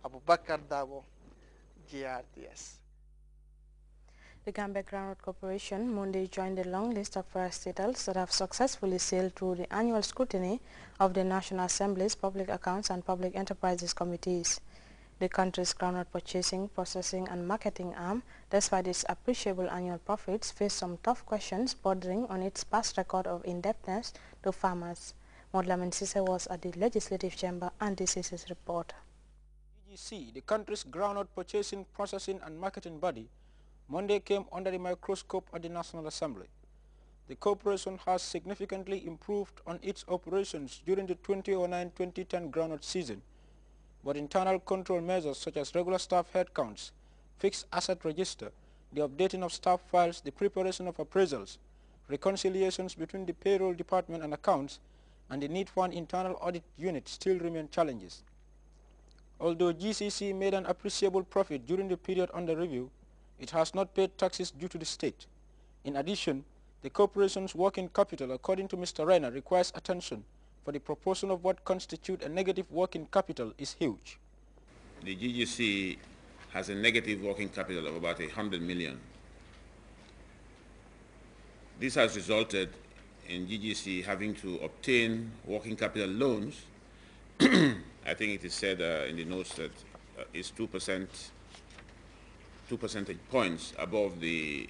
Abubakar Dabo, GRTS. The Gambia Groundnut Corporation Monday joined the long list of parastatals that have successfully sailed through the annual scrutiny of the National Assembly's Public Accounts and Public Enterprises Committees. The country's groundnut purchasing, processing and marketing arm, despite its appreciable annual profits, faced some tough questions bordering on its past record of indebtedness to farmers. Modlamin Sise was at the Legislative Chamber and this is his report. GGC, the country's groundnut purchasing, processing and marketing body, Monday came under the microscope at the National Assembly. The corporation has significantly improved on its operations during the 2009-2010 groundnut season, but internal control measures such as regular staff headcounts, fixed asset register, the updating of staff files, the preparation of appraisals, reconciliations between the payroll department and accounts, and the need for an internal audit unit still remain challenges. Although GCC made an appreciable profit during the period under review, it has not paid taxes due to the state. In addition, the corporation's working capital, according to Mr. Reiner, requires attention, for the proportion of what constitutes a negative working capital is huge. The GGC has a negative working capital of about 100 million. This has resulted in GGC having to obtain working capital loans. I think it is said in the notes that it's 2 percentage points above the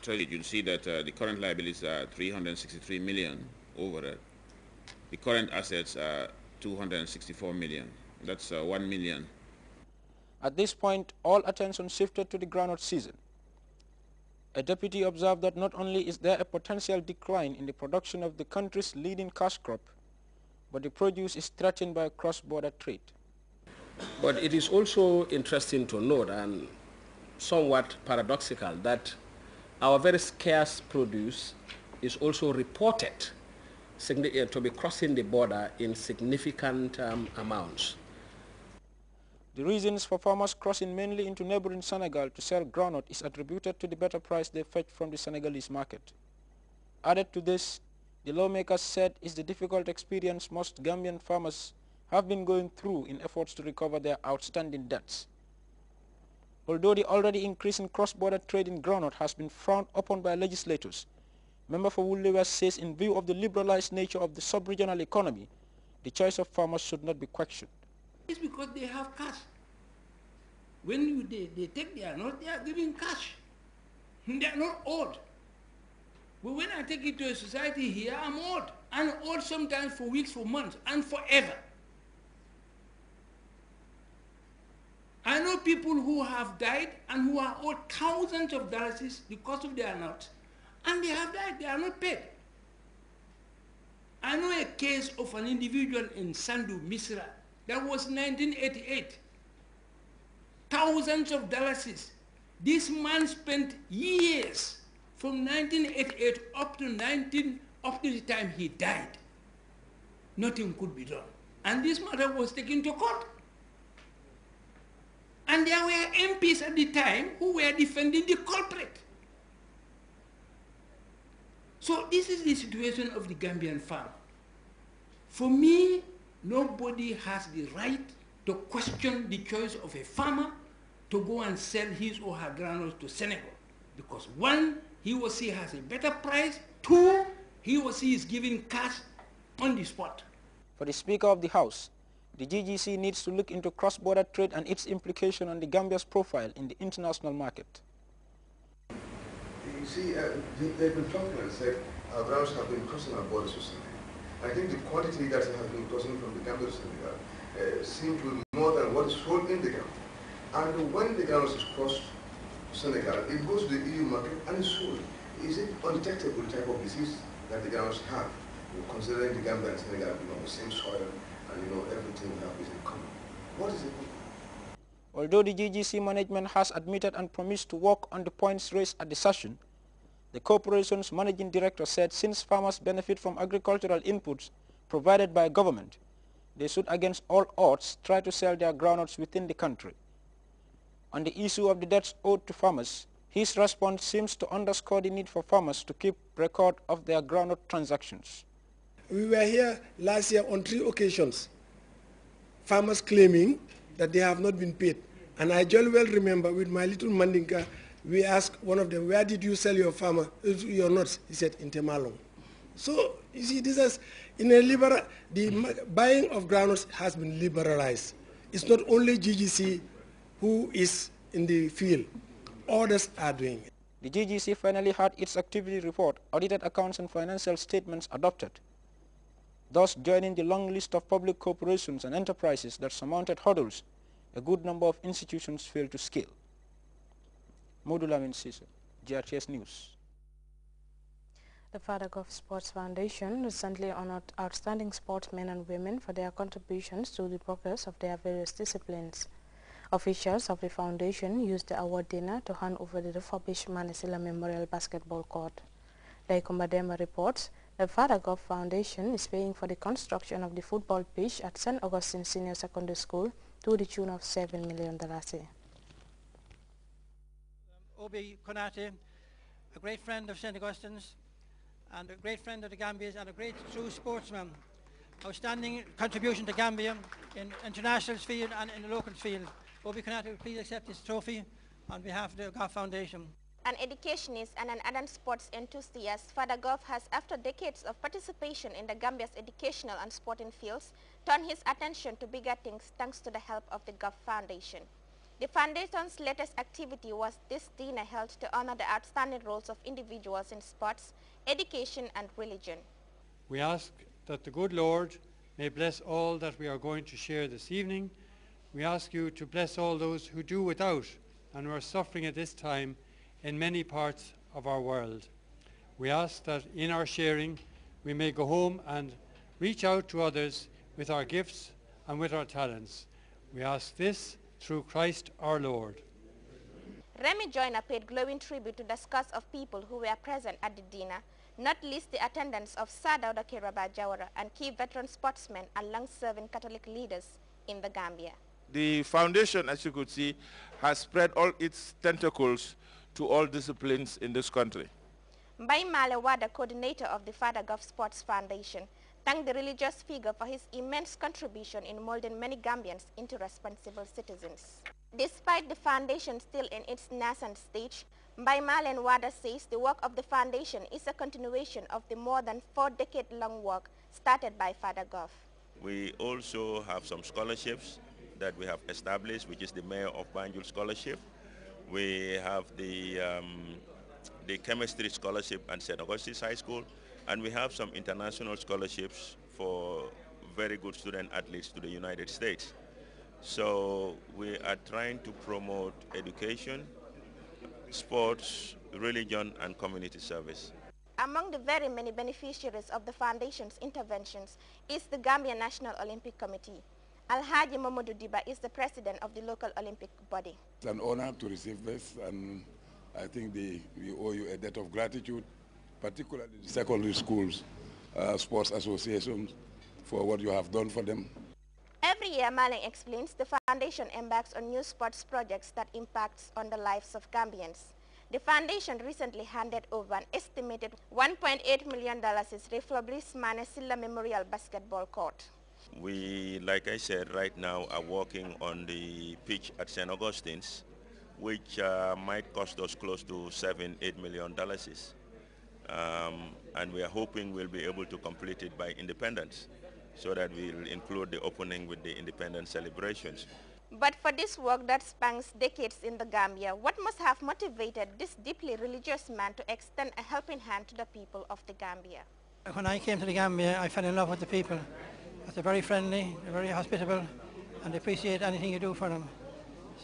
trade. You'll see that the current liabilities are 363 million over it. The current assets are 264 million. That's 1 million. At this point, all attention shifted to the groundnut season. A deputy observed that not only is there a potential decline in the production of the country's leading cash crop, but the produce is threatened by cross-border trade. But it is also interesting to note and somewhat paradoxical that our very scarce produce is also reported to be crossing the border in significant amounts. The reasons for farmers crossing mainly into neighboring Senegal to sell groundnut is attributed to the better price they fetch from the Senegalese market. Added to this, the lawmakers said is the difficult experience most Gambian farmers have been going through in efforts to recover their outstanding debts. Although the already increasing cross-border trade in groundnut has been frowned upon by legislators, Member for Woodley West says in view of the liberalized nature of the sub-regional economy, the choice of farmers should not be questioned. It's because they have cash. When they take their note, they are giving cash. They are not old. But when I take it to a society here, I'm old. And old sometimes for weeks, for months, and forever. I know people who have died and who are owed thousands of dollars because of their notes. And they have died, they are not paid. I know a case of an individual in Sandu, Misra, that was 1988. Thousands of dollars. This man spent years from 1988 up to the time he died. Nothing could be done. And this matter was taken to court. And there were MPs at the time who were defending the culprit. So this is the situation of the Gambian farmer. For me, nobody has the right to question the choice of a farmer to go and sell his or her granules to Senegal. Because one, he or she has a better price. Two, he or she is giving cash on the spot. For the Speaker of the House, the GGC needs to look into cross-border trade and its implication on the Gambia's profile in the international market. You see, they've been talking and said our grounds have been crossing our borders recently. I think the quantity that has been crossing from the Gambia to Senegal seems to be more than what is sold in the Gambia. And when the grounds is crossed to Senegal, it goes to the EU market and is sold. Is it undetectable type of disease that the grounds have, considering the Gambia and Senegal belong the same soil and everything we have is in common? What is it? Although the GGC management has admitted and promised to work on the points raised at the session, the corporation's managing director said since farmers benefit from agricultural inputs provided by government, they should against all odds try to sell their groundnuts within the country. On the issue of the debts owed to farmers, his response seems to underscore the need for farmers to keep record of their groundnut transactions. We were here last year on 3 occasions farmers claiming that they have not been paid. And I jolly well remember with my little Mandinka, we asked one of them, where did you sell your your nuts? He said, in Temalong. So, you see, this is, in a the buying of groundnuts has been liberalized. It's not only GGC who is in the field, others are doing it. The GGC finally had its activity report, audited accounts and financial statements adopted, thus joining the long list of public corporations and enterprises that surmounted hurdles a good number of institutions failed to scale. Modulamin Sisa, GRTS News. The Father Gov Sports Foundation recently honored outstanding sportsmen and women for their contributions to the progress of their various disciplines. Officials of the foundation used the award dinner to hand over the refurbished Manisila Memorial Basketball Court. Like Kumbadema reports, the Father Gov Foundation is paying for the construction of the football pitch at St. Augustine Senior Secondary School to the tune of $7 million. Obi Konate, a great friend of St. Augustine's and a great friend of the Gambia's and a great true sportsman. Outstanding contribution to Gambia in international field and in the local field. Obi Konate, please accept this trophy on behalf of the Gov Foundation. An educationist and an ardent sports enthusiast, Father Gov has, after decades of participation in the Gambia's educational and sporting fields, turned his attention to bigger things thanks to the help of the Gov Foundation. The Foundation's latest activity was this dinner held to honor the outstanding roles of individuals in sports, education and religion. We ask that the good Lord may bless all that we are going to share this evening. We ask you to bless all those who do without and who are suffering at this time in many parts of our world. We ask that in our sharing we may go home and reach out to others with our gifts and with our talents. We ask this through Christ our Lord. Remy Joyner paid glowing tribute to the scores of people who were present at the dinner, not least the attendance of Sir Dawda Kairaba Jawara and key veteran sportsmen and long-serving Catholic leaders in the Gambia. The foundation, as you could see, has spread all its tentacles to all disciplines in this country. Mbai Malewa, the coordinator of the Father Gov Sports Foundation, thanked the religious figure for his immense contribution in molding many Gambians into responsible citizens. Despite the foundation still in its nascent stage, Mbai Malen Wada says the work of the foundation is a continuation of the more than 4-decade-long work started by Father Gov. We also have some scholarships that we have established, which is the Mayor of Banjul Scholarship. We have the chemistry scholarship at St. Augustine's High School, and we have some international scholarships for very good student athletes to the United States. So we are trying to promote education, sports, religion, and community service. Among the very many beneficiaries of the foundation's interventions is the Gambia National Olympic Committee. Alhaji Mamadou Diba is the president of the local Olympic body. It's an honor to receive this, and I think we owe you a debt of gratitude, particularly the secondary schools, sports associations, for what you have done for them. Every year, Maling explains, the foundation embarks on new sports projects that impacts on the lives of Gambians. The foundation recently handed over an estimated $1.8 million refurbished Manisila Memorial Basketball Court. We, like I said, right now are working on the pitch at St. Augustine's, which might cost us close to $7–8 million. And we are hoping we'll be able to complete it by Independence, so that we'll include the opening with the Independence celebrations. But for this work that spans decades in the Gambia, what must have motivated this deeply religious man to extend a helping hand to the people of the Gambia? When I came to the Gambia, I fell in love with the people. They're very friendly, they're very hospitable, and they appreciate anything you do for them.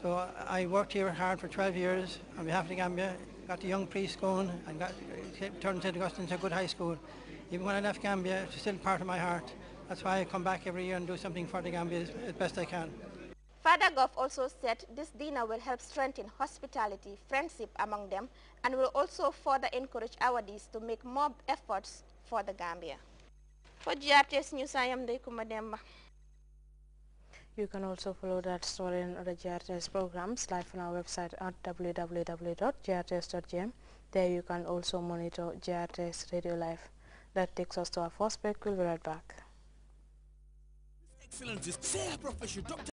So I worked here hard for 12 years on behalf of the Gambia, got the young priests going, and turned St. Augustine to a good high school. Even when I left Gambia, it's still part of my heart. That's why I come back every year and do something for the Gambia as best I can. Father Gov also said this dinner will help strengthen hospitality, friendship among them, and will also further encourage awardees to make more efforts for the Gambia. For GRTS News, I am Dekuma Demba. You can also follow that story in other GRTS programs live on our website at www.grts.gm. There you can also monitor GRTS Radio Live. That takes us to our first break. We'll be right back. Excellencies, say a profession, Dr.